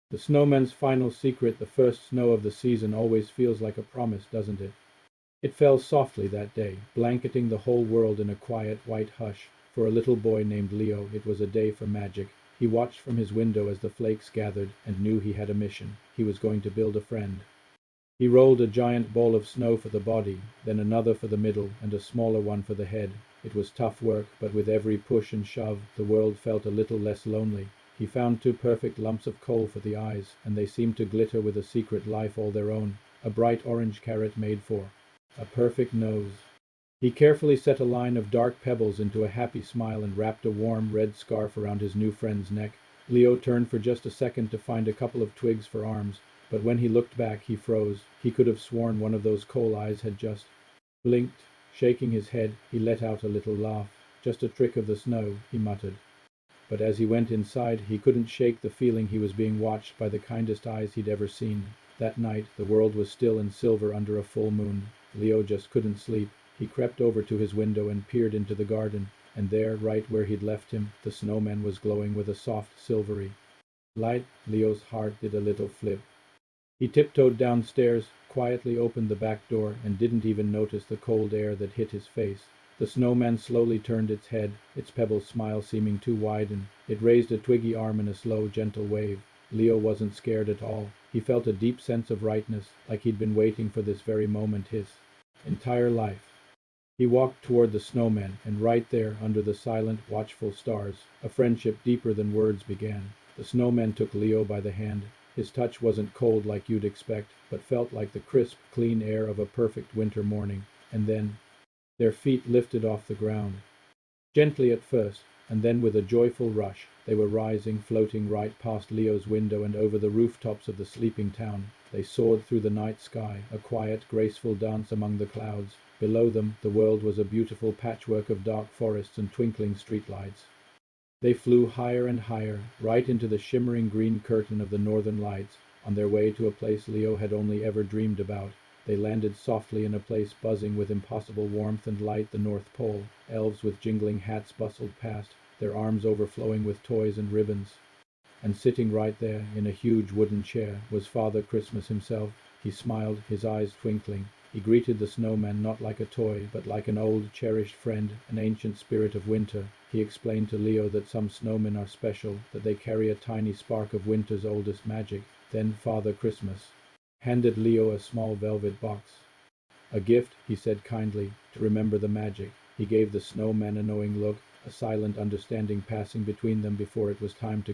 The snowman's final secret, the first snow of the season, always feels like a promise, doesn't it? It fell softly that day, blanketing the whole world in a quiet white hush. For a little boy named Leo, it was a day for magic. He watched from his window as the flakes gathered and knew he had a mission. He was going to build a friend. He rolled a giant ball of snow for the body, then another for the middle, and a smaller one for the head. It was tough work, but with every push and shove, the world felt a little less lonely. He found two perfect lumps of coal for the eyes, and they seemed to glitter with a secret life all their own. A bright orange carrot made for a perfect nose. He carefully set a line of dark pebbles into a happy smile and wrapped a warm red scarf around his new friend's neck. Leo turned for just a second to find a couple of twigs for arms, but when he looked back he froze. He could have sworn one of those coal eyes had just blinked. Shaking his head, he let out a little laugh. "Just a trick of the snow," he muttered. But as he went inside, he couldn't shake the feeling he was being watched by the kindest eyes he'd ever seen. That night, the world was still and silver under a full moon. Leo just couldn't sleep. He crept over to his window and peered into the garden, and there, right where he'd left him, the snowman was glowing with a soft, silvery light. Leo's heart did a little flip. He tiptoed downstairs, quietly opened the back door, and didn't even notice the cold air that hit his face. The snowman slowly turned its head, its pebble smile seeming to widen. It raised a twiggy arm in a slow, gentle wave. Leo wasn't scared at all. He felt a deep sense of rightness, like he'd been waiting for this very moment his entire life. He walked toward the snowman, and right there, under the silent, watchful stars, a friendship deeper than words began. The snowman took Leo by the hand. His touch wasn't cold like you'd expect, but felt like the crisp, clean air of a perfect winter morning. And then their feet lifted off the ground, gently at first, and then with a joyful rush. They were rising, floating right past Leo's window and over the rooftops of the sleeping town. They soared through the night sky, a quiet, graceful dance among the clouds. Below them, the world was a beautiful patchwork of dark forests and twinkling streetlights. They flew higher and higher, right into the shimmering green curtain of the northern lights, on their way to a place Leo had only ever dreamed about. They landed softly in a place buzzing with impossible warmth and light, the North Pole. Elves with jingling hats bustled past, their arms overflowing with toys and ribbons. And sitting right there, in a huge wooden chair, was Father Christmas himself. He smiled, his eyes twinkling. He greeted the snowman not like a toy, but like an old, cherished friend, an ancient spirit of winter. He explained to Leo that some snowmen are special, that they carry a tiny spark of winter's oldest magic. Then Father Christmas handed Leo a small velvet box. "A gift," he said kindly, "to remember the magic." He gave the snowman a knowing look, a silent understanding passing between them before it was time to